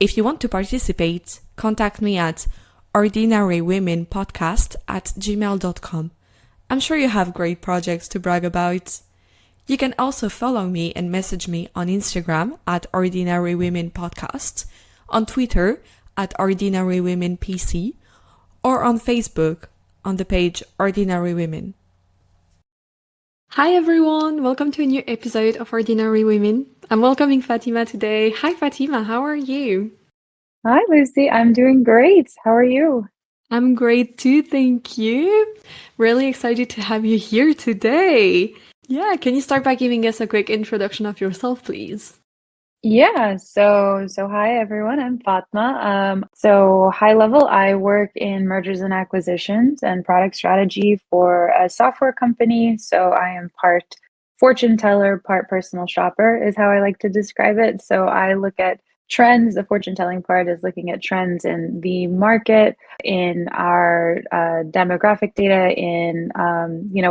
If you want to participate, contact me at ordinarywomenpodcast@gmail.com. I'm sure you have great projects to brag about. You can also follow me and message me on Instagram at Ordinary Women Podcast, on Twitter at Ordinary Women PC, or on Facebook on the page Ordinary Women. Hi everyone, welcome to a new episode of Ordinary Women. I'm welcoming Fatima today. Hi Fatima, how are you? Hi, Lucy. I'm doing great. How are you? I'm great too, thank you. Really excited to have you here today. Yeah, can you start by giving us a quick introduction of yourself, please? Yeah, so hi everyone. I'm Fatma. So high level, I work in mergers and acquisitions and product strategy for a software company. So I am part fortune teller, part personal shopper is how I like to describe it. So I look at trends. The fortune telling part is looking at trends in the market, in our demographic data, in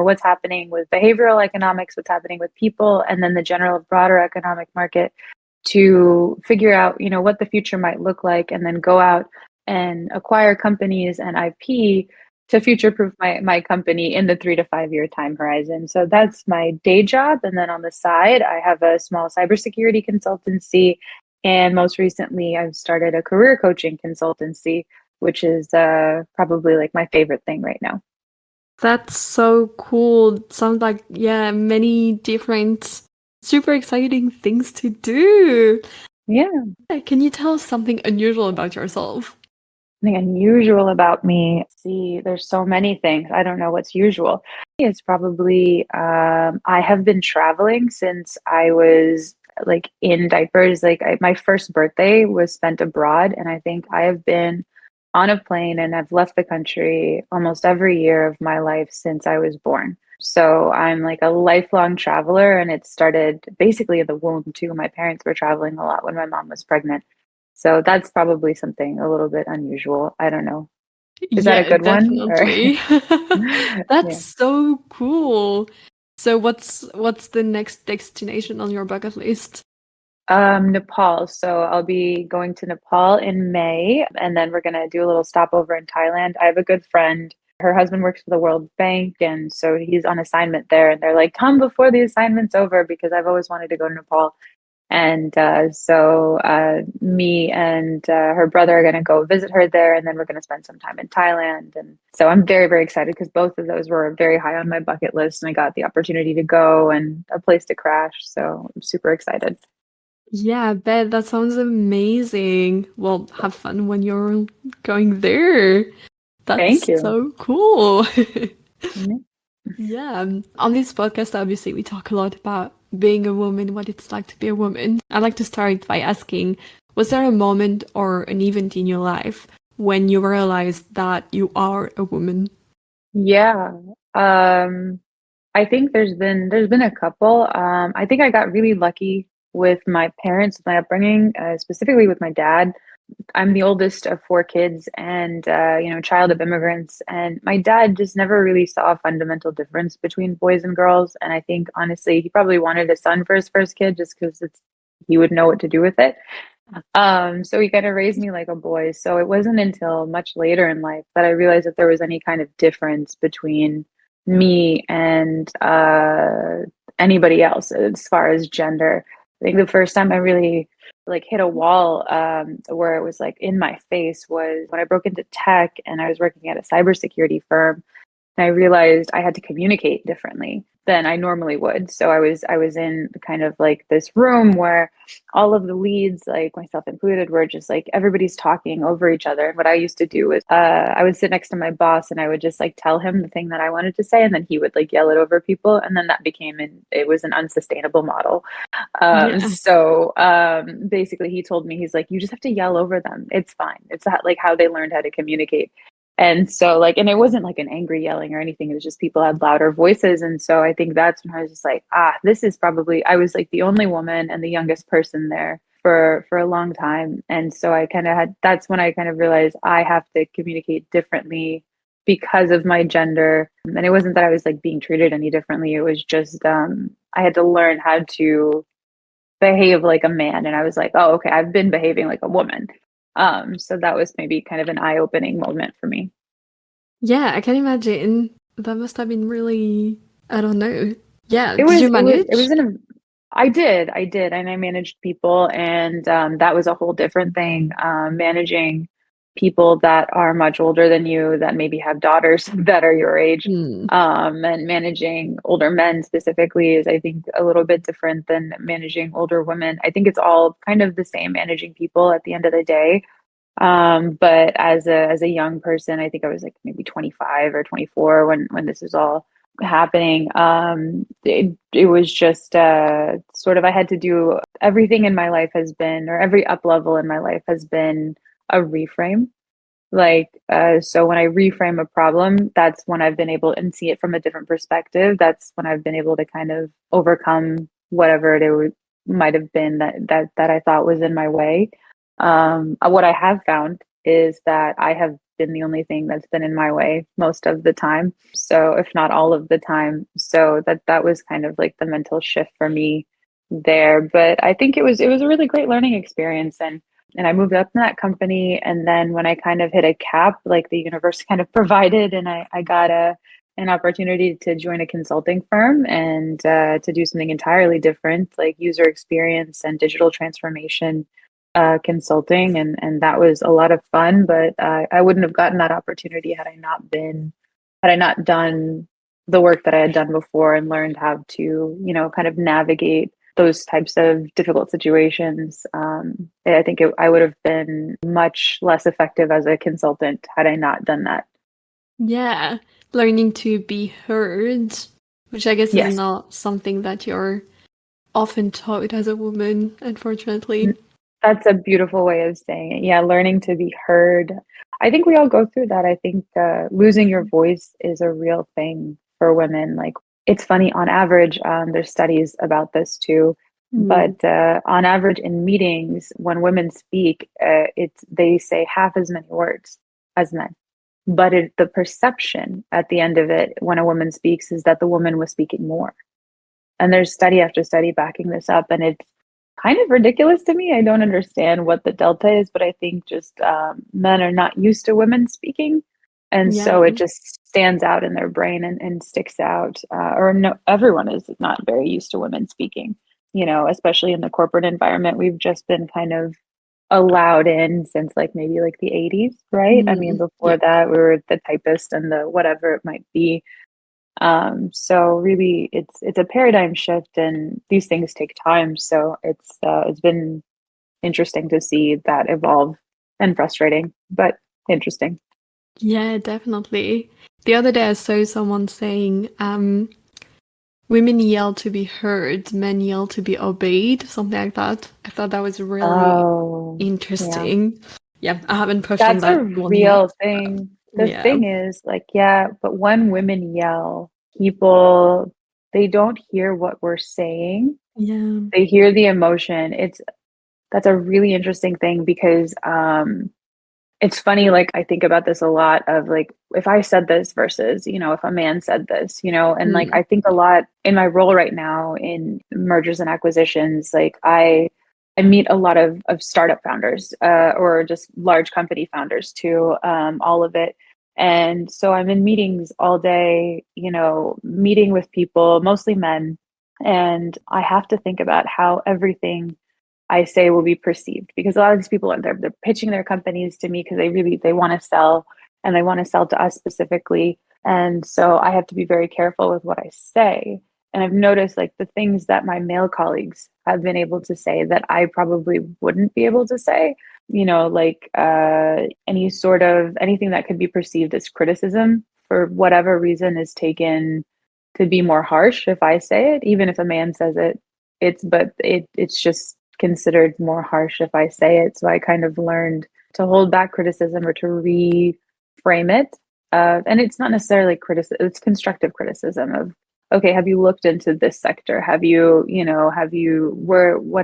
what's happening with behavioral economics, what's happening with people, and then the general broader economic market to figure out, what the future might look like, and then go out and acquire companies and IP to future-proof my company in the 3 to 5 year time horizon. So that's my day job. And then on the side, I have a small cybersecurity consultancy. And most recently, I've started a career coaching consultancy, which is probably like my favorite thing right now. That's so cool. Sounds like, many different super exciting things to do. Yeah. Can you tell us something unusual about yourself? Something unusual about me. See, there's so many things. I don't know what's usual. It's probably I have been traveling since I was like in diapers. My first birthday was spent abroad, and I think I have been on a plane and I've left the country almost every year of my life since I was born. So I'm like a lifelong traveler, and it started basically in the womb too. My parents were traveling a lot when my mom was pregnant. So that's probably something a little bit unusual. I don't know. Is that a Yeah, good one? Or definitely. That's yeah. so cool. So what's the next destination on your bucket list? Nepal. So I'll be going to Nepal in May, and then we're gonna do a little stopover in Thailand. I have a good friend. Her husband works for the World Bank, and so he's on assignment there. And they're like, "Come before the assignment's over," because I've always wanted to go to Nepal. And me and her brother are going to go visit her there, and then we're going to spend some time in Thailand. And so I'm very, very excited because both of those were very high on my bucket list, and I got the opportunity to go and a place to crash. So I'm super excited. Yeah, I bet that sounds amazing. Well, have fun when you're going there. Thank That's you. so cool. Mhm. Yeah, on this podcast, obviously, we talk a lot about being a woman, what it's like to be a woman. I'd like to start by asking, was there a moment or an event in your life when you realized that you are a woman? Yeah. Um, I think there's been a couple. I think I got really lucky with my parents, my upbringing, specifically with my dad. I'm the oldest of four kids and, child of immigrants. And my dad just never really saw a fundamental difference between boys and girls. And I think, honestly, he probably wanted a son for his first kid just because he would know what to do with it. So he kind of raised me like a boy. So it wasn't until much later in life that I realized that there was any kind of difference between me and anybody else as far as gender. I think the first time I really like hit a wall where it was like in my face was when I broke into tech and I was working at a cybersecurity firm. And I realized I had to communicate differently than I normally would. So I was in kind of like this room where all of the leads, like myself included, were just like everybody's talking over each other. And what I used to do was I would sit next to my boss and I would just like tell him the thing that I wanted to say, and then he would like yell it over people, and then that became it was an unsustainable model. Yeah. Basically, he told me, he's like, you just have to yell over them. It's fine. It's like how they learned how to communicate. And so and it wasn't like an angry yelling or anything. It was just people had louder voices. And so I think that's when I was just like, this is probably, I was like the only woman and the youngest person there for a long time. And so that's when I kind of realized I have to communicate differently because of my gender. And it wasn't that I was like being treated any differently. It was just, I had to learn how to behave like a man. And I was like, oh, okay, I've been behaving like a woman. So that was maybe kind of an eye-opening moment for me. Yeah, I can imagine. That must have been really, I don't know. Yeah, It did was you it was it was manage? in a I did, and I managed people, and that was a whole different thing. Managing people that are much older than you, that maybe have daughters that are your age, Hmm. and managing older men specifically is, I think, a little bit different than managing older women. I think it's all kind of the same, managing people at the end of the day. But as a young person, I think I was like maybe 25 or 24 when this was all happening. It was just sort of, I had to do, everything in my life has been, or every up level in my life has been a reframe. Like, so when I reframe a problem, that's when I've been able and see it from a different perspective. That's when I've been able to kind of overcome whatever might have been that I thought was in my way. What I have found is that I have been the only thing that's been in my way most of the time. So if not all of the time, so that was kind of like the mental shift for me there. But I think it was a really great learning experience, and I moved up in that company. And then when I kind of hit a cap, like the universe kind of provided, and I got an opportunity to join a consulting firm and to do something entirely different, like user experience and digital transformation consulting, and that was a lot of fun. But I wouldn't have gotten that opportunity had I not done the work that I had done before and learned how to, kind of navigate those types of difficult situations. I think I would have been much less effective as a consultant had I not done that. Yeah, learning to be heard, which I guess is Yes. not something that you're often taught as a woman, unfortunately. That's a beautiful way of saying it. Yeah, learning to be heard. I think we all go through that. I think losing your voice is a real thing for women. Like, it's funny, on average, there's studies about this too, Hmm. but on average in meetings, when women speak, they say half as many words as men. But the perception at the end of it, when a woman speaks, is that the woman was speaking more. And there's study after study backing this up, and it's kind of ridiculous to me. I don't understand what the delta is, but I think just men are not used to women speaking. And Yeah. so it just stands out in their brain and sticks out. Or no, everyone is not very used to women speaking, especially in the corporate environment. We've just been kind of allowed in since like maybe like the 80s, right? I mean, Mm. before Yeah. that, we were the typist and the whatever it might be. So really, it's a paradigm shift, and these things take time. So it's been interesting to see that evolve, and frustrating, but interesting. Yeah, definitely. The other day I saw someone saying, women yell to be heard, men yell to be obeyed, something like that. I thought that was really Oh, yeah. interesting. Yeah, I haven't pushed on That's a that one yet. real But thing. The yeah. thing is, like, yeah, but when women yell, people, they don't hear what we're saying. Yeah. They hear the emotion. That's a really interesting thing because it's funny, like I think about this a lot of like if I said this versus, if a man said this, and like Mm. I think a lot in my role right now in mergers and acquisitions, like I meet a lot of startup founders, or just large company founders too, all of it. And so I'm in meetings all day, meeting with people, mostly men, and I have to think about how everything I say will be perceived, because a lot of these people are they're pitching their companies to me because they want to sell, and they want to sell to us specifically. And so I have to be very careful with what I say. And I've noticed like the things that my male colleagues have been able to say that I probably wouldn't be able to say, like any sort of anything that could be perceived as criticism for whatever reason is taken to be more harsh if I say it, even if a man says it. It's just considered more harsh if I say it. So I kind of learned to hold back criticism or to reframe it. And it's not necessarily criticism, it's constructive criticism of, okay, have you looked into this sector? What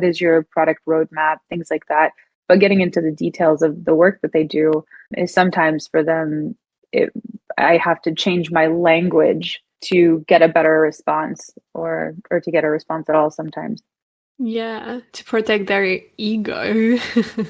is your product roadmap? Things like that. But getting into the details of the work that they do is sometimes for them, it, I have to change my language to get a better response, or to get a response at all sometimes. Yeah, to protect their ego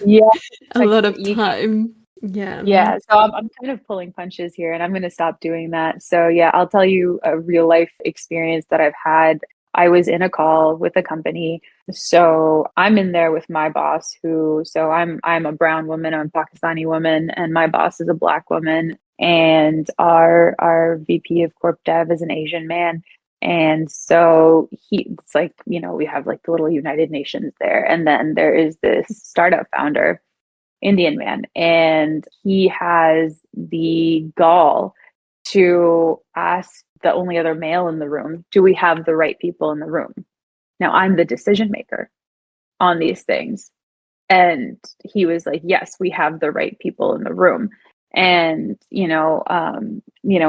Yeah, a protect lot their of ego. time. Yeah. Yeah, so I'm kind of pulling punches here and I'm going to stop doing that. So, yeah, I'll tell you a real life experience that I've had. I was in a call with a company. So, I'm in there with my boss so I'm a brown woman, I'm a Pakistani woman, and my boss is a black woman, and our VP of Corp Dev is an Asian man. And so it's like, we have like the little United Nations there. And then there is this startup founder, Indian man, and he has the gall to ask the only other male in the room, do we have the right people in the room? Now I'm the decision maker on these things. And he was like, yes, we have the right people in the room. And,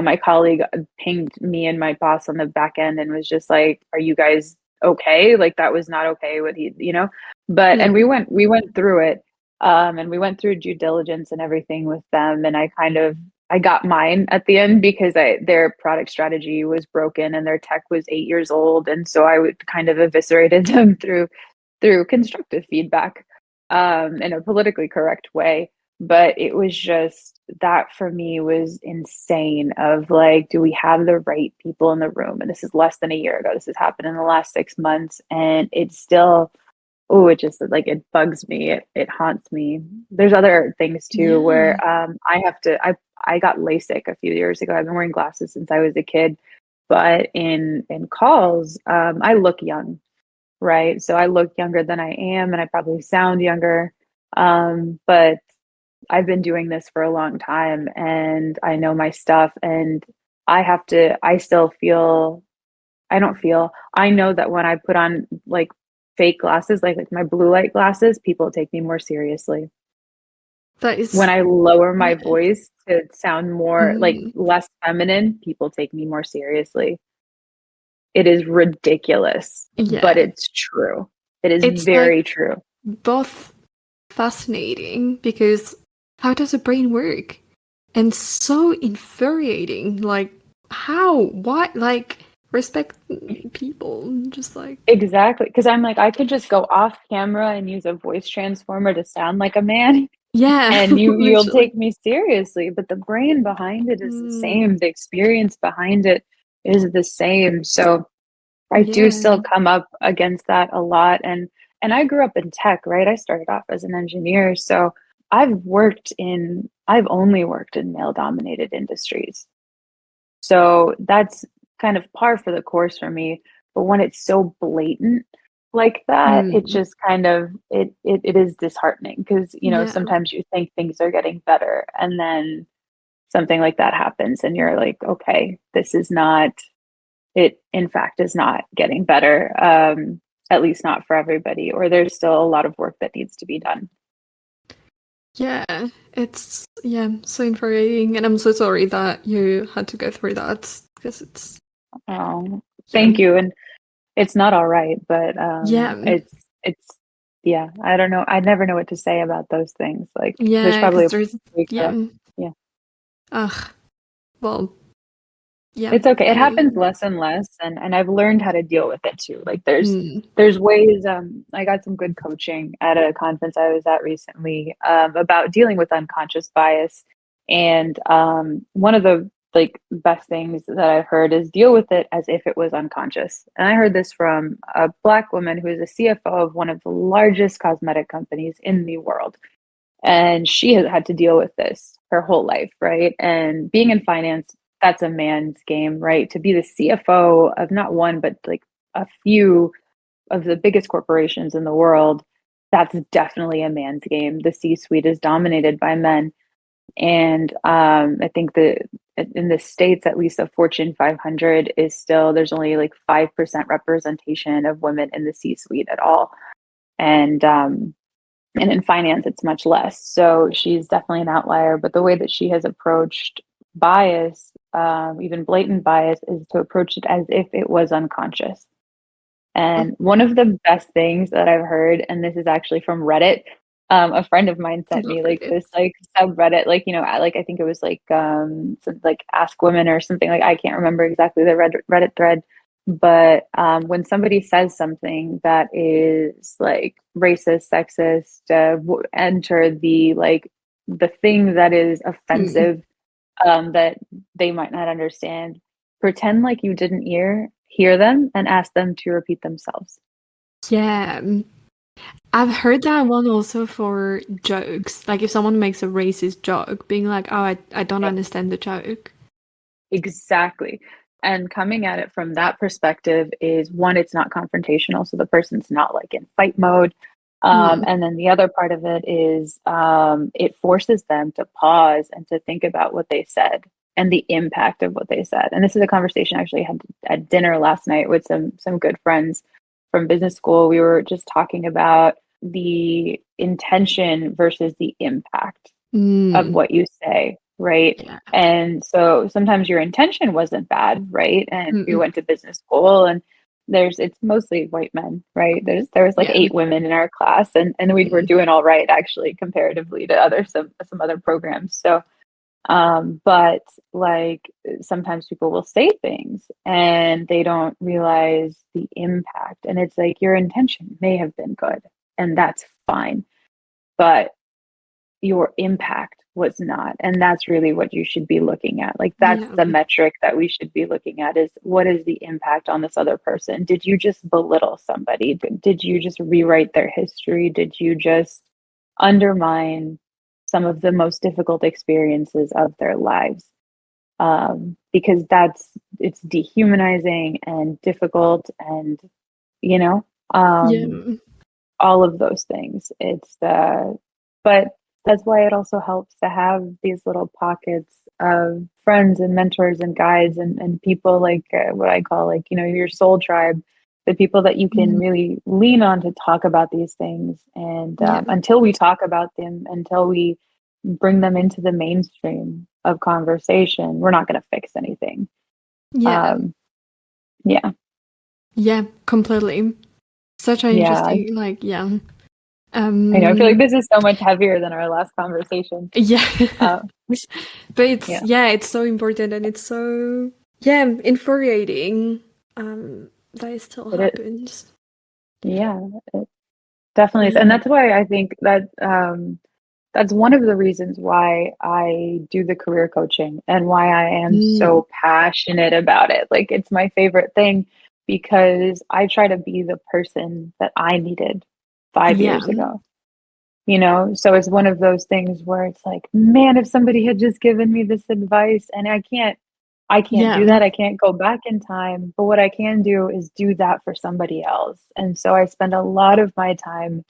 my colleague pinged me and my boss on the back end and was just like, are you guys okay? Like that was not okay what but, Yeah. and we went through it. And we went through due diligence and everything with them. And I got mine at the end because their product strategy was broken and their tech was 8 years old. And so I would kind of eviscerated them through constructive feedback, in a politically correct way. But it was just that for me was insane of like, do we have the right people in the room? And this is less than a year ago. This has happened in the last 6 months. And it's still, oh, it just like, it bugs me. It haunts me. There's other things too where Yeah. I got LASIK a few years ago. I've been wearing glasses since I was a kid. But in calls, I look young, right? So I look younger than I am, and I probably sound younger. But I've been doing this for a long time and I know my stuff, and I still feel, I know that when I put on like fake glasses, like my blue light glasses, people take me more seriously. That When is, I lower my yeah. voice to sound more like Mm, less feminine, people take me more seriously. It is ridiculous, but yeah. it's true. It is It's like very true. both fascinating because how does the brain work? And so infuriating. Like, how? Why? Like, respect people. Just like, Exactly, because I'm like, I could just go off camera and use a voice transformer to sound like a man, yeah, and you'll literally. take me seriously. But the brain behind it is the Mm, same. The experience behind it is the same. So I do still yeah. come up against that a lot. And I grew up in tech, right? I started off as an engineer. So I've only worked in male dominated industries. So that's kind of par for the course for me. But when it's so blatant like that, it Mm, just kind of it is disheartening because yeah. sometimes you think things are getting better and then something like that happens and you're like, okay, this is not, it in fact is not getting better. At least not for everybody, or there's still a lot of work that needs to be done. Yeah. It's, yeah, so infuriating. And I'm so sorry that you had to go through that because it's, Oh, yeah. thank you. And it's not all right, but Yeah. it's yeah, I don't know. I never know what to say about those things. Like there's Yeah, probably because a there's, way correct. yeah. Yeah. Ugh. Well, yeah. It's okay. It happens Anyway. less and less, and I've learned how to deal with it too. Like Mm. there's ways. I got some good coaching at a conference I was at recently, about dealing with unconscious bias, and one of the like best things that I've heard is deal with it as if it was unconscious. And I heard this from a black woman who is a CFO of one of the largest cosmetic companies in the world, and she has had to deal with this her whole life, right? And being in finance, that's a man's game, right? To be the CFO of not one, but like a few of the biggest corporations in the world, that's definitely a man's game. The C suite is dominated by men. And I think that in the States, at least the Fortune 500 is still, there's only like 5% representation of women in the C suite at all. And and in finance it's much less, so she's definitely an outlier. But the way that she has approached bias, even blatant bias, is to approach it as if it was unconscious. Oh, And one of the best things that I've heard, and this is actually from Reddit, a friend of mine I sent love me like Reddit. this like subreddit, like like I think it was like some like Ask Women or something, like I can't remember exactly the Reddit thread, But when somebody says something that is like racist, sexist, enter the like the thing that is Mm. offensive, that they might not understand, pretend like you didn't hear them and ask them to repeat themselves. Yeah. I've heard that one also for jokes. Like if someone makes a racist joke, being like, "Oh, I don't understand the joke." Exactly. And coming at it from that perspective is one, it's not confrontational, so the person's not like in fight mode. Mm. And then the other part of it is it forces them to pause and to think about what they said and the impact of what they said. And this is a conversation I actually had at dinner last night with some good friends from business school. We were just talking about the intention versus the impact of Mm. what you say, right? Yeah. And so sometimes your intention wasn't bad, right? And we Mm-mm. went to business school and it's mostly white men, right? There was like Yeah. 8 women in our class and we were Mm. doing all right actually comparatively to some other programs. So but like sometimes people will say things and they don't realize the impact. And it's like your intention may have been good and that's fine. But your impact was not. And that's really what you should be looking at. Like that's Yeah. the metric that we should be looking at is what is the impact on this other person? Did you just belittle somebody? Did you just rewrite their history? Did you just undermine some of the most difficult experiences of their lives? Because it's dehumanizing and difficult and you know um Yeah. all of those things. But that's why it also helps to have these little pockets of friends and mentors and guides and people like what I call like, your soul tribe, the people that you can Mm. really lean on to talk about these things. And Yeah. until we talk about them, until we bring them into the mainstream of conversation, we're not going to fix anything. Yeah. Um, yeah, Yeah. Completely. Such an yeah. interesting, like, yeah. I know. I feel like Um. this is so much heavier than our last conversation. Yeah. Uh, But it's yeah. yeah, it's so important and it's so yeah, infuriating that it still It is. happens. Yeah, it definitely is. And Yeah. that's why I think that that's one of the reasons why I do the career coaching and why I am Mm. so passionate about it. Like it's my favorite thing because I try to be the person that I needed 5 years Yeah. ago. So it's one of those things where it's like, man, if somebody had just given me this advice and I can't Yeah. do that. I can't go back in time, but what I can do is do that for somebody else. And so I spend a lot of my time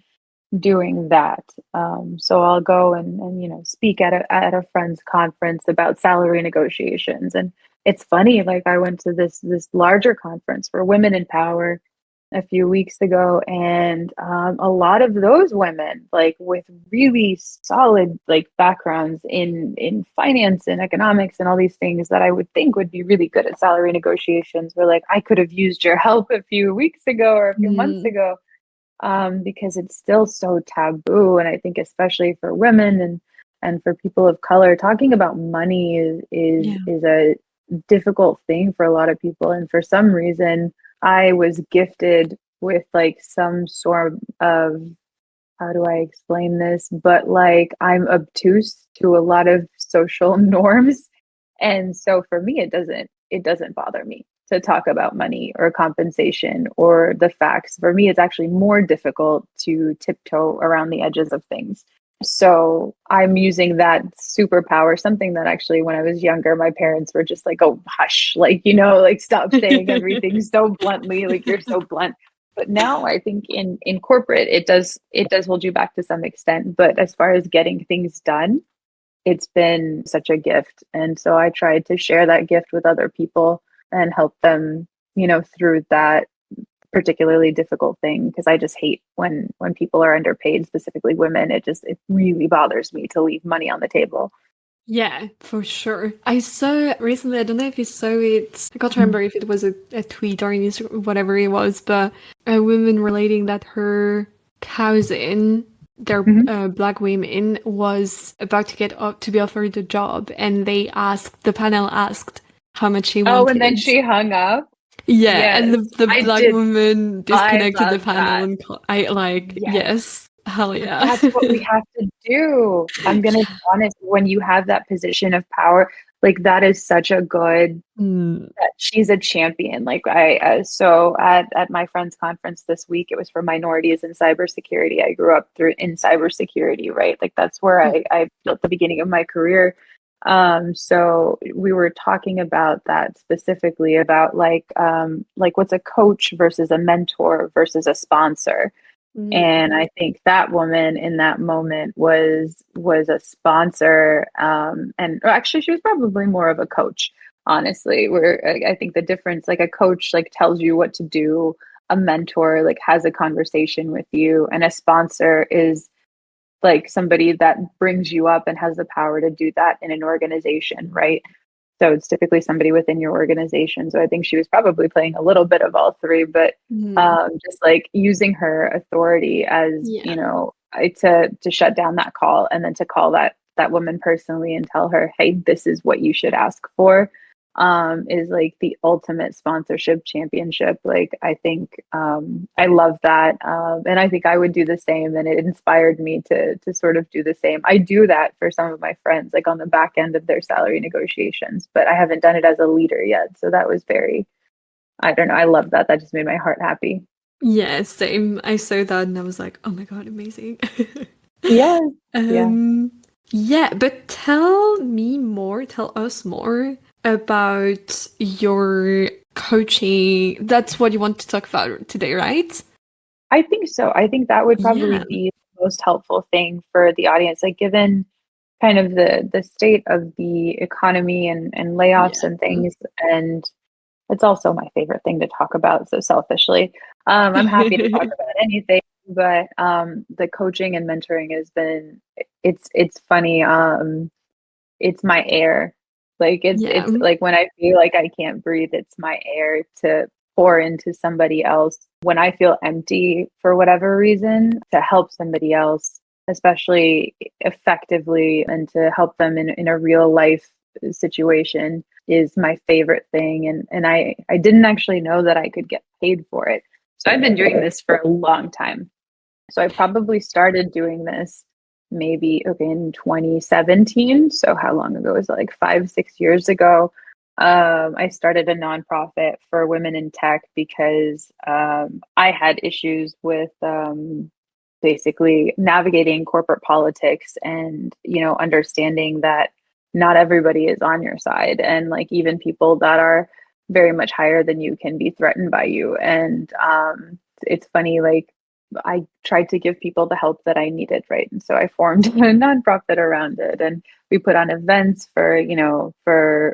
doing that. So I'll go and speak at a friend's conference about salary negotiations. And it's funny, like I went to this larger conference for women in power a few weeks ago, and a lot of those women, like with really solid like backgrounds in finance and economics and all these things that I would think would be really good at salary negotiations, were like, I could have used your help a few weeks ago or a few months Mm. ago, because it's still so taboo. And I think especially for women and for people of color, talking about money Yeah. is a difficult thing for a lot of people. And for some reason, I was gifted with like some sort of, how do I explain this? But like I'm obtuse to a lot of social norms. And so for me, it doesn't bother me to talk about money or compensation or the facts. For me, it's actually more difficult to tiptoe around the edges of things. So I'm using that superpower, something that actually when I was younger, my parents were just like, oh, hush, like, like stop saying everything so bluntly, like you're so blunt. But now I think in corporate, it does hold you back to some extent. But as far as getting things done, it's been such a gift. And so I tried to share that gift with other people and help them, through that particularly difficult thing, because I just hate when people are underpaid, specifically women. It really bothers me to leave money on the table. Yeah, for sure. I saw recently, I don't know if you saw it, I can't remember if it was a tweet or an Instagram, whatever it was, but a woman relating that her cousin, their Mhm. black women, was about to get up to be offered a job, and the panel asked how much she Oh, and then wanted. she hung up. Yeah, and Yes, the I black did. woman I disconnected the love panel that. and I like, Yes. yes, hell But yeah. that's what we have to do. I'm gonna be honest, when you have that position of power, like that is such a good Mm, that she's a champion. Like so at my friend's conference this week, it was for minorities in cybersecurity. I grew up through in cybersecurity, right? Like that's where I built the beginning of my career. So we were talking about that specifically about like what's a coach versus a mentor versus a sponsor. And mm, I think that woman in that moment was a sponsor, and or actually she was probably more of a coach, honestly. Where I think the difference, like a coach, like tells you what to do, a mentor like has a conversation with you, and a sponsor is like somebody that brings you up and has the power to do that in an organization, right? So it's typically somebody within your organization. So I think she was probably playing a little bit of all three, but mm. just like using her authority as, Yeah. to shut down that call and then to call that woman personally and tell her, hey, this is what you should ask for, is like the ultimate sponsorship championship. Like I think I love that, and I think I would do the same. And it inspired me to sort of do the same. I do that for some of my friends, like on the back end of their salary negotiations, but I haven't done it as a leader yet. So that was very, I don't know. I love that. That just made my heart happy. Yeah, same. I saw that and I was like, oh my God, amazing. Yes. Yeah. Um, yeah, but tell us more about your coaching. That's what you want to talk about today, right? I think so. I think that would probably Yeah, be the most helpful thing for the audience. Like given kind of the state of the economy and layoffs yeah, and things, and it's also my favorite thing to talk about. So selfishly, I'm happy to talk about anything, but the coaching and mentoring has been it's funny. It's my air. Like yeah, it's like when I feel like I can't breathe, it's my air to pour into somebody else. When I feel empty for whatever reason, to help somebody else, especially effectively, and to help them in a real life situation is my favorite thing. And I didn't actually know that I could get paid for it. So I've been doing this for a long time. So I probably started doing this maybe okay in 2017. So how long ago was it? Like 5, 6 years ago. I started a nonprofit for women in tech because I had issues with basically navigating corporate politics and understanding that not everybody is on your side, and like even people that are very much higher than you can be threatened by you. And it's funny, like I tried to give people the help that I needed, right? And so I formed a nonprofit around it, and we put on events for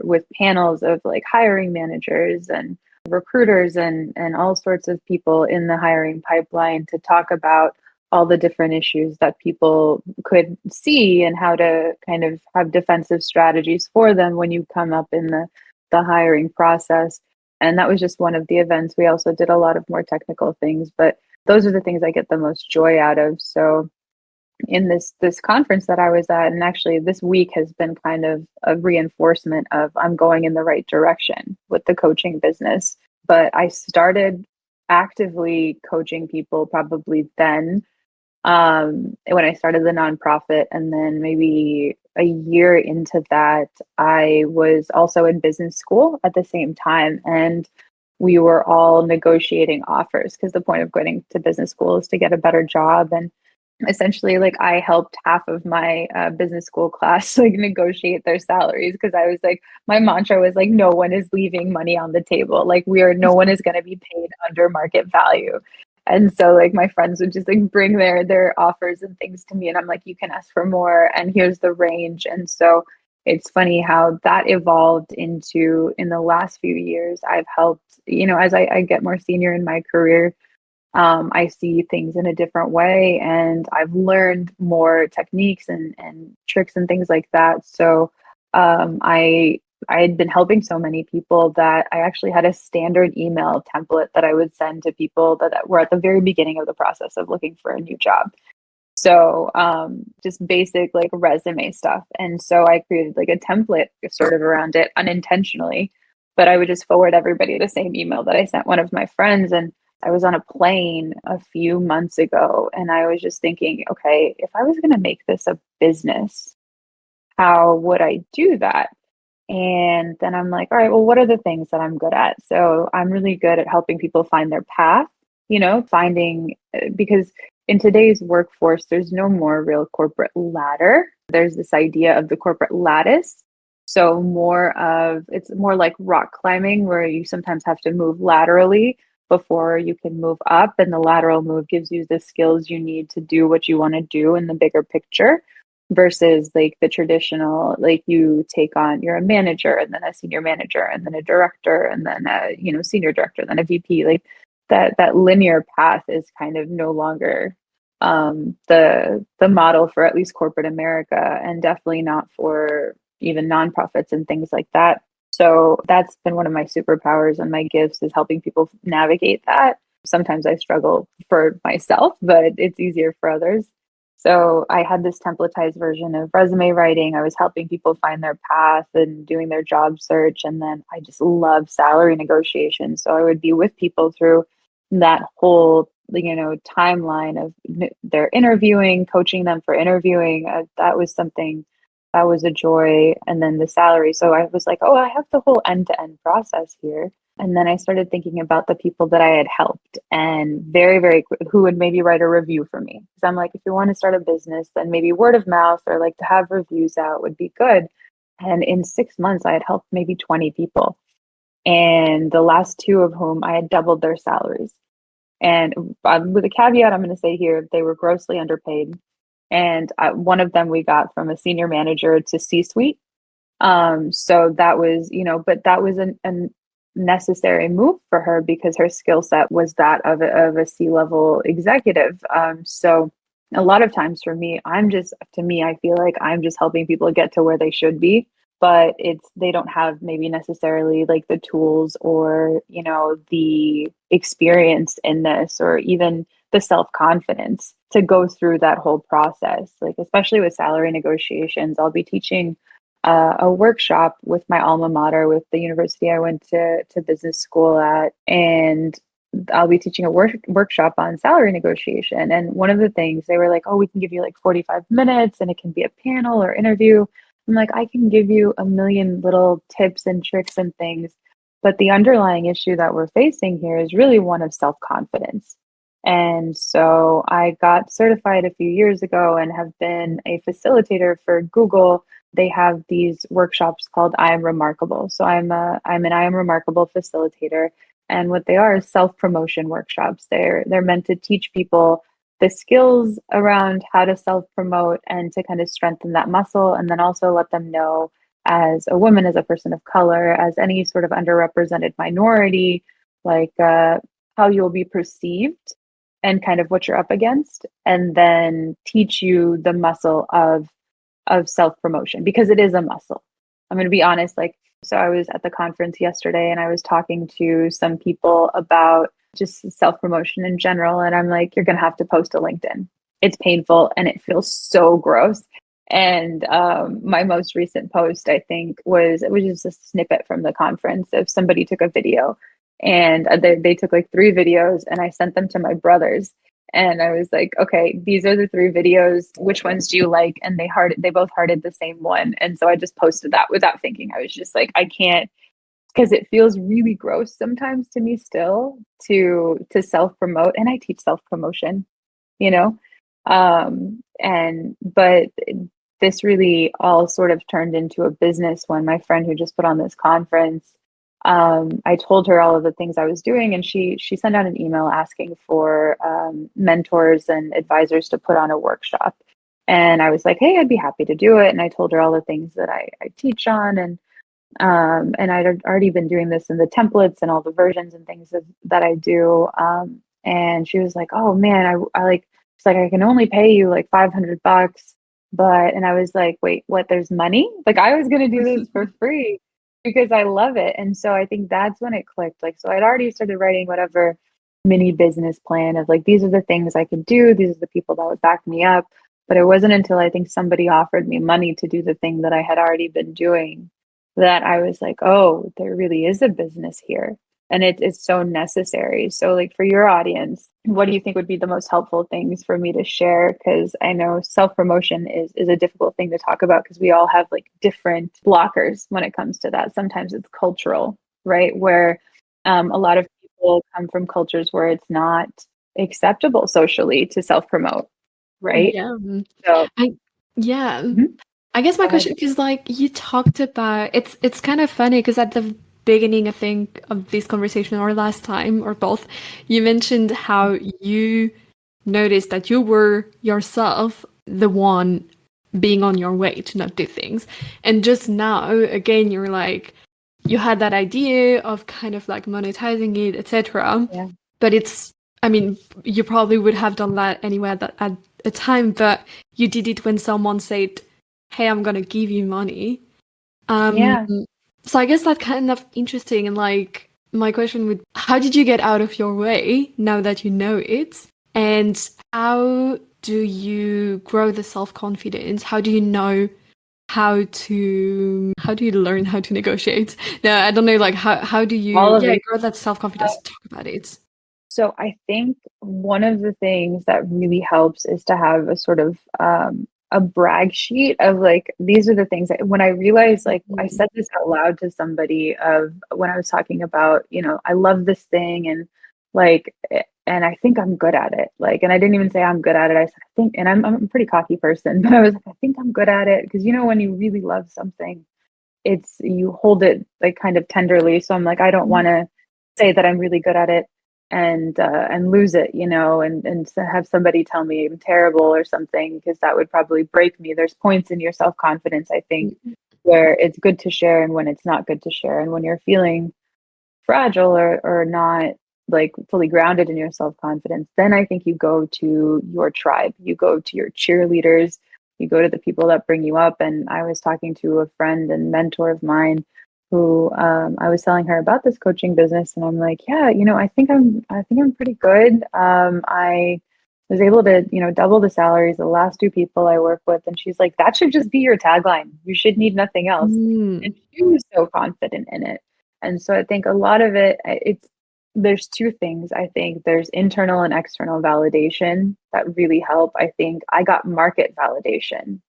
with panels of like hiring managers and recruiters and all sorts of people in the hiring pipeline to talk about all the different issues that people could see and how to kind of have defensive strategies for them when you come up in the hiring process. And that was just one of the events. We also did a lot of more technical things, but those are the things I get the most joy out of. So in this conference that I was at, and actually this week has been kind of a reinforcement of I'm going in the right direction with the coaching business. But I started actively coaching people probably then, when I started the nonprofit, and then maybe a year into that, I was also in business school at the same time, and we were all negotiating offers because the point of going to business school is to get a better job. And essentially, like I helped half of my business school class like negotiate their salaries because I was like, my mantra was like, no one is leaving money on the table. Like no one is going to be paid under market value. And so like my friends would just like bring their offers and things to me, and I'm like, you can ask for more and here's the range. And so it's funny how that evolved into in the last few years. I've helped, as I get more senior in my career, I see things in a different way, and I've learned more techniques and tricks and things like that. So I had been helping so many people that I actually had a standard email template that I would send to people that were at the very beginning of the process of looking for a new job. So just basic like resume stuff. And so I created like a template sort of around it unintentionally. but I would just forward everybody the same email that I sent one of my friends. And I was on a plane a few months ago and I was just thinking, okay, if I was going to make this a business, how would I do that? And then I'm like, all right, well, what are the things that I'm good at? So I'm really good at helping people find their path, finding, because in today's workforce, there's no more real corporate ladder. There's this idea of the corporate lattice. So it's more like rock climbing where you sometimes have to move laterally before you can move up. And the lateral move gives you the skills you need to do what you want to do in the bigger picture versus like the traditional, like you're a manager and then a senior manager and then a director and then a senior director, then a VP. Like that linear path is kind of no longer the model for at least corporate America, and definitely not for even nonprofits and things like that. So that's been one of my superpowers and my gifts, is helping people navigate that. Sometimes I struggle for myself, but it's easier for others. So I had this templatized version of resume writing. I was helping people find their path and doing their job search. And then I just love salary negotiations. So I would be with people through that whole, timeline of their interviewing, coaching them for interviewing. That was something that was a joy. And then the salary. So I was like, oh, I have the whole end-to-end process here. And then I started thinking about the people that I had helped and very, very who would maybe write a review for me. Because I'm like, if you want to start a business, then maybe word of mouth or like to have reviews out would be good. And in 6 months, I had helped maybe 20 people. And the last two of whom I had doubled their salaries. And with a caveat, I'm going to say here, they were grossly underpaid. And one of them we got from a senior manager to C-suite. So that was, but that was a necessary move for her because her skill set was that of a C-level executive. So a lot of times for me, I feel like I'm just helping people get to where they should be, but they don't have maybe necessarily like the tools or, the experience in this, or even the self-confidence to go through that whole process. Like, especially with salary negotiations, I'll be teaching a workshop with my alma mater, with the university I went to business school at, and I'll be teaching a workshop on salary negotiation. And one of the things they were like, oh, we can give you like 45 minutes and it can be a panel or interview. I'm like, I can give you a million little tips and tricks and things. But the underlying issue that we're facing here is really one of self-confidence. And so I got certified a few years ago and have been a facilitator for Google. They have these workshops called I Am Remarkable. So I'm an I Am Remarkable facilitator. And what they are is self-promotion workshops. They're meant to teach people the skills around how to self-promote and to kind of strengthen that muscle, and then also let them know, as a woman, as a person of color, as any sort of underrepresented minority, like how you'll be perceived and kind of what you're up against, and then teach you the muscle of self-promotion, because it is a muscle. I'm going to be honest, like, so I was at the conference yesterday and I was talking to some people about just self-promotion in general. And I'm like, you're going to have to post to LinkedIn. It's painful and it feels so gross. And my most recent post, I think, it was just a snippet from the conference of somebody took a video, and they took like 3 videos, and I sent them to my brothers. And I was like, okay, these are the 3 videos. Which ones do you like? And they both hearted the same one. And so I just posted that without thinking. I was just like, I can't, because it feels really gross sometimes to me still to self-promote. And I teach self-promotion, you know? But this really all sort of turned into a business when my friend who just put on this conference, I told her all of the things I was doing, and she sent out an email asking for mentors and advisors to put on a workshop. And I was like, hey, I'd be happy to do it. And I told her all the things that I teach on, and I'd already been doing this in the templates and all the versions and things that I do. And she was like, oh man, I like, it's like, I can only pay you like $500, and I was like, wait, what? There's money? Like, I was going to do this for free because I love it. And so I think that's when it clicked. Like, so I'd already started writing whatever mini business plan of like, these are the things I could do. These are the people that would back me up. But it wasn't until I think somebody offered me money to do the thing that I had already been doing that I was like, oh, there really is a business here. And it's so necessary. So, like, for your audience, what do you think would be the most helpful things for me to share? Because I know self promotion is a difficult thing to talk about because we all have like different blockers when it comes to that. Sometimes it's cultural, right? Where a lot of people come from cultures where it's not acceptable socially to self promote, right? Yeah. So, I yeah. mhm, I guess my go ahead. question is like you talked about it's kind of funny because at the beginning I think of this conversation or last time or both, you mentioned how you noticed that you were yourself the one being on your way to not do things. And just now again you're like you had that idea of kind of like monetizing it, etc. Yeah. But it's I mean, you probably would have done that anyway at a time, but you did it when someone said, "Hey, I'm gonna give you money." Um, Yeah. so I guess that's kind of interesting. And like, my question would, how did you get out of your way now that you know it? And how do you grow the self-confidence? How do you know how do you learn how to negotiate? No, I don't know, like how do you All of these. grow that self-confidence? Talk about it. So I think one of the things that really helps is to have a sort of a brag sheet of like these are the things that when I realized like I Mm, said this out loud to somebody of when I was talking about, you know, I love this thing and like and I think I'm good at it. Like and I didn't even say I'm good at it. I said I think and I'm a pretty cocky person, but I was like I think I'm good at it because you know when you really love something it's you hold it like kind of tenderly. So I'm like, I don't want to say that I'm really good at it and lose it, you know, and to have somebody tell me I'm terrible or something because that would probably break me. There's points in your self confidence, I think, mm, where it's good to share and when it's not good to share, and when you're feeling fragile or not like fully grounded in your self confidence, then I think you go to your tribe, you go to your cheerleaders, you go to the people that bring you up. And I was talking to a friend and mentor of mine who I was telling her about this coaching business, and I'm like, yeah, you know, I think I'm pretty good. I was able to, you know, double the salaries of the last two people I work with, and she's like, that should just be your tagline. You should need nothing else. And mm, she was so confident in it. And so I think a lot of it, it's there's two things. I think there's internal and external validation that really help. I think I got market validation,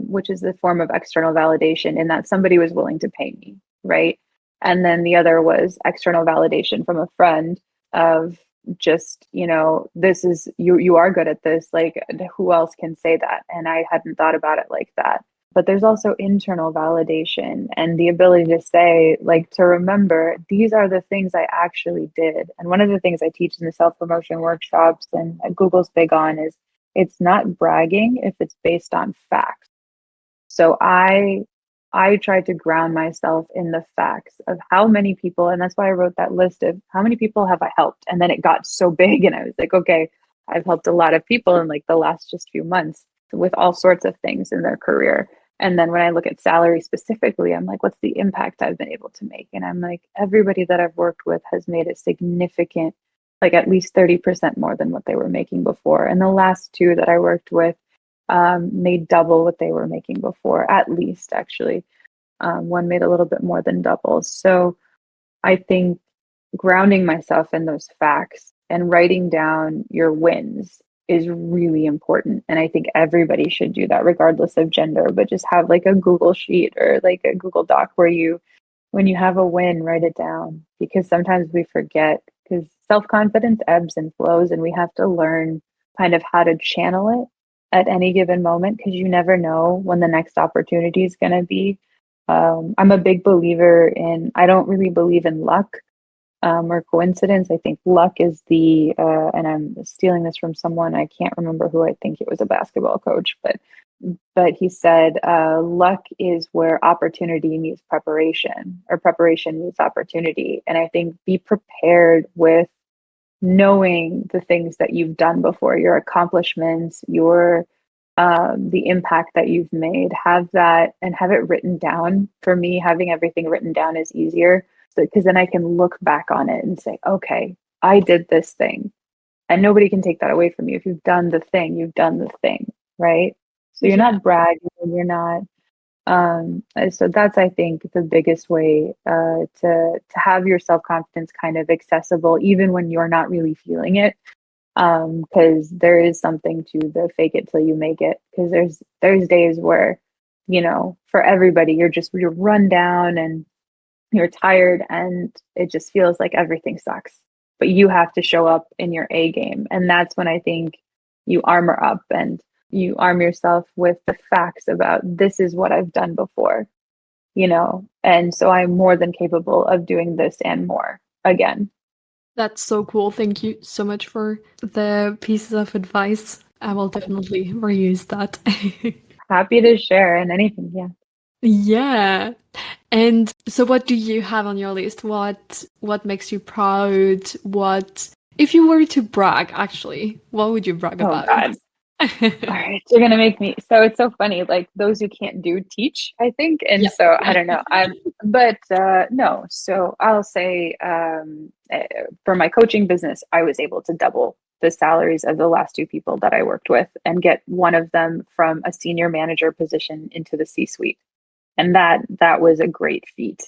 which is the form of external validation in that somebody was willing to pay me, right? And then the other was external validation from a friend of just, you know, this is you are good at this. Like who else can say that? And I hadn't thought about it like that. But there's also internal validation and the ability to say, like, to remember these are the things I actually did. And one of the things I teach in the self promotion workshops and Google's big on is it's not bragging if it's based on facts. So I tried to ground myself in the facts of how many people, and that's why I wrote that list of how many people have I helped. And then it got so big and I was like, okay, I've helped a lot of people in like the last just few months with all sorts of things in their career. And then when I look at salary specifically, I'm like, what's the impact I've been able to make? And I'm like, everybody that I've worked with has made a significant, like at least 30% more than what they were making before. And the last two that I worked with made double what they were making before, at least actually. One made a little bit more than double. So I think grounding myself in those facts and writing down your wins is really important. And I think everybody should do that regardless of gender, but just have like a Google sheet or like a Google Doc where you, when you have a win, write it down because sometimes we forget because self confidence ebbs and flows and we have to learn kind of how to channel it at any given moment because you never know when the next opportunity is going to be. I'm a big believer in, I don't really believe in luck or coincidence. I think luck is and I'm stealing this from someone, I can't remember who, I think it was a basketball coach, but he said, luck is where opportunity meets preparation or preparation meets opportunity. And I think be prepared with knowing the things that you've done before, your accomplishments, your the impact that you've made, have that and have it written down. For me, having everything written down is easier because then I can look back on it and say, okay, I did this thing. And nobody can take that away from you. If you've done the thing, you've done the thing, right? So you're yeah. not bragging, you're not So that's, I think, the biggest way to have your self-confidence kind of accessible, even when you're not really feeling it. Because there is something to the fake it till you make it. Because there's days where, for everybody, you're run down and you're tired, and it just feels like everything sucks. But you have to show up in your A game, and that's when I think you armor up and you arm yourself with the facts about this is what I've done before, and so I'm more than capable of doing this and more again. That's so cool. Thank you so much for the pieces of advice. I will definitely reuse that. Happy to share and anything. Yeah. Yeah. And so what do you have on your list? What makes you proud? What if you were to brag, actually, what would you brag Oh about? God. All right, you're gonna make me. So it's so funny. Like those who can't do teach, I think. And Yeah. so I don't know. But no. So I'll say, for my coaching business, I was able to double the salaries of the last two people that I worked with, and get one of them from a senior manager position into the C-suite, and that was a great feat,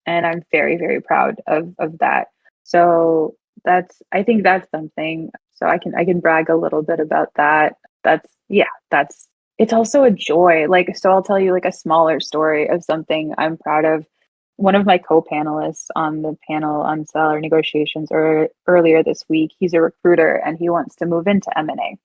and I'm very, very proud of that. So I think that's something. So I can brag a little bit about that. That's it's also a joy. Like, so I'll tell you like a smaller story of something I'm proud of. One of my co-panelists on the panel on salary negotiations, or earlier this week, he's a recruiter and he wants to move into M&A.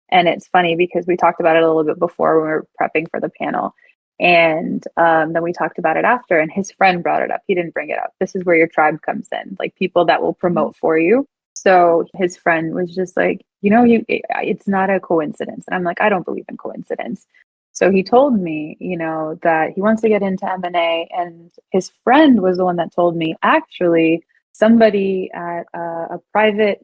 And it's funny because we talked about it a little bit before when we were prepping for the panel. And then we talked about it after, and his friend brought it up. He didn't bring it up. This is where your tribe comes in, like people that will promote for you. So his friend was just like, it's not a coincidence. And I'm like, I don't believe in coincidence. So he told me, that he wants to get into M&A, and his friend was the one that told me, actually, somebody at a private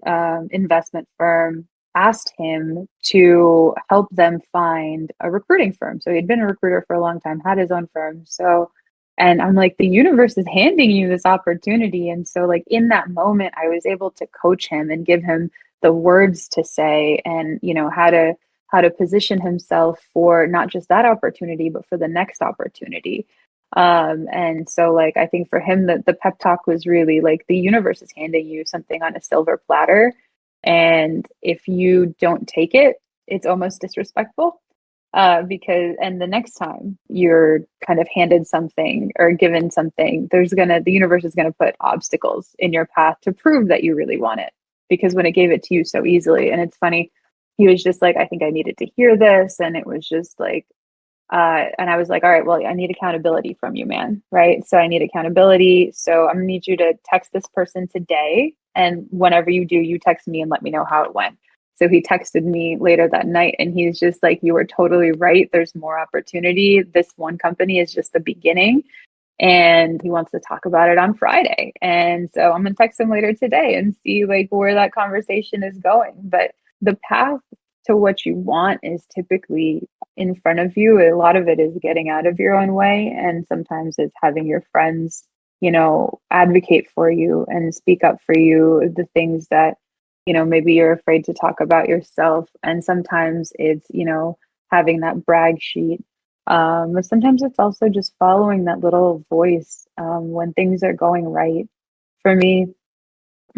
investment firm asked him to help them find a recruiting firm. So he'd been a recruiter for a long time, had his own firm. So, and I'm like, the universe is handing you this opportunity. And so, like, in that moment, I was able to coach him and give him the words to say, and, how to position himself for not just that opportunity, but for the next opportunity. And so, like, I think for him, the pep talk was really like, the universe is handing you something on a silver platter, and if you don't take it, it's almost disrespectful. And the next time you're kind of handed something or given something, the universe is gonna put obstacles in your path to prove that you really want it. Because when it gave it to you so easily, and it's funny, he was just like, I think I needed to hear this. And it was just like, and I was like, all right, well, I need accountability from you, man. Right. So I need accountability. So I'm gonna need you to text this person today. And whenever you do, you text me and let me know how it went. So he texted me later that night, and he's just like, you were totally right. There's more opportunity. This one company is just the beginning. And he wants to talk about it on Friday. And so I'm gonna text him later today and see like where that conversation is going. But the path to what you want is typically in front of you. A lot of it is getting out of your own way. And sometimes it's having your friends, advocate for you and speak up for you, the things that, maybe you're afraid to talk about yourself. And sometimes it's, having that brag sheet. But sometimes it's also just following that little voice when things are going right. For me,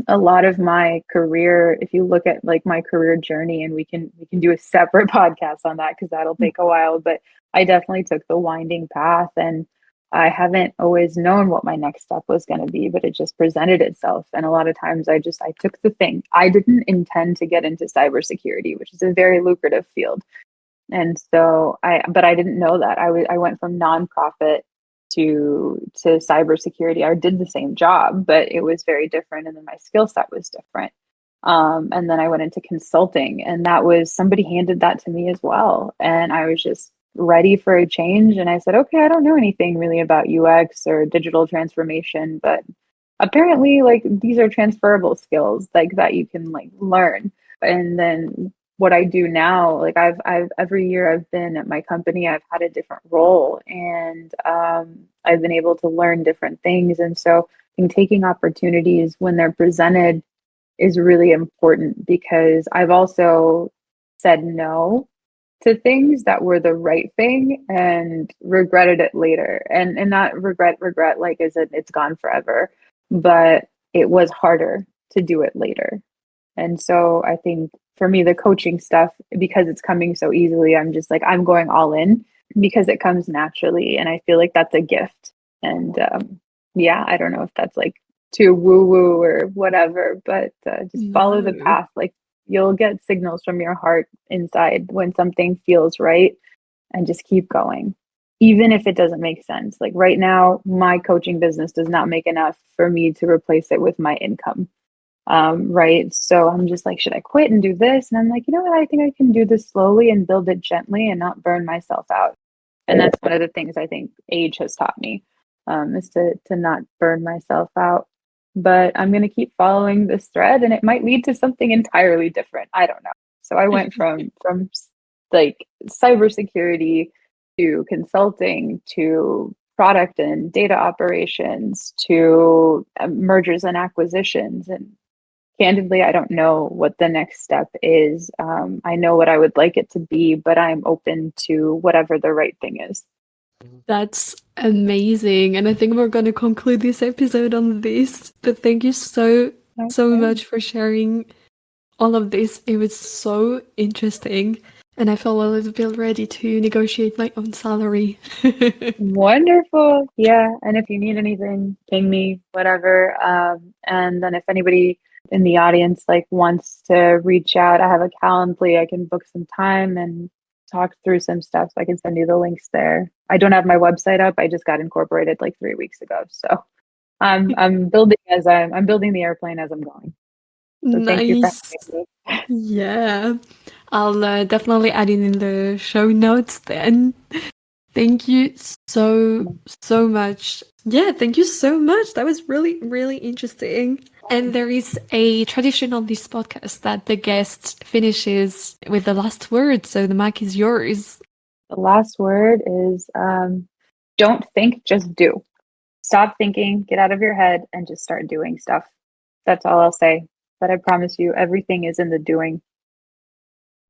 a lot of my career, if you look at like my career journey, and we can do a separate podcast on that because that'll take a while, but I definitely took the winding path, and I haven't always known what my next step was going to be, but it just presented itself. And a lot of times I took the thing. I didn't intend to get into cybersecurity, which is a very lucrative field. And so but I didn't know that. I went from nonprofit to cybersecurity. I did the same job, but it was very different. And then my skill set was different. And then I went into consulting, and that was, somebody handed that to me as well. And I was just ready for a change. And I said, okay, I don't know anything really about UX or digital transformation, but apparently like these are transferable skills like that you can like learn. And then what I do now, like I've every year I've been at my company, I've had a different role, and I've been able to learn different things. And so I think taking opportunities when they're presented is really important, because I've also said no to things that were the right thing and regretted it later. And not regret like as in it's gone forever, but it was harder to do it later. And so I think for me, the coaching stuff, because it's coming so easily, I'm just like, I'm going all in because it comes naturally. And I feel like that's a gift. And yeah, I don't know if that's like too woo woo or whatever, but just follow the No. path. Like you'll get signals from your heart inside when something feels right and just keep going. Even if it doesn't make sense. Like right now, my coaching business does not make enough for me to replace it with my income. Right. So I'm just like, should I quit and do this? And I'm like, you know what? I think I can do this slowly and build it gently and not burn myself out. And that's one of the things I think age has taught me, is to not burn myself out. But I'm going to keep following this thread, and it might lead to something entirely different. I don't know. So I went from like cybersecurity to consulting to product and data operations to mergers and acquisitions. And candidly, I don't know what the next step is. I know what I would like it to be, but I'm open to whatever the right thing is. That's amazing. And I think we're going to conclude this episode on this. But thank you so Okay. much for sharing all of this. It was so interesting. And I feel a little bit ready to negotiate my own salary. Wonderful. Yeah. And if you need anything, ping me, whatever. And then if anybody in the audience like wants to reach out, I have a Calendly. I can book some time and talk through some stuff. So I can send you the links there. I don't have my website up. I just got incorporated like 3 weeks ago. So I'm building I'm building the airplane as I'm going. So thank you for Nice. having me. Yeah. I'll definitely add it in the show notes then. Thank you so much. Yeah, thank you so much. That was really, really interesting. And there is a tradition on this podcast that the guest finishes with the last word. So the mic is yours. The last word is don't think, just do. Stop thinking, get out of your head, and just start doing stuff. That's all I'll say. But I promise you, everything is in the doing.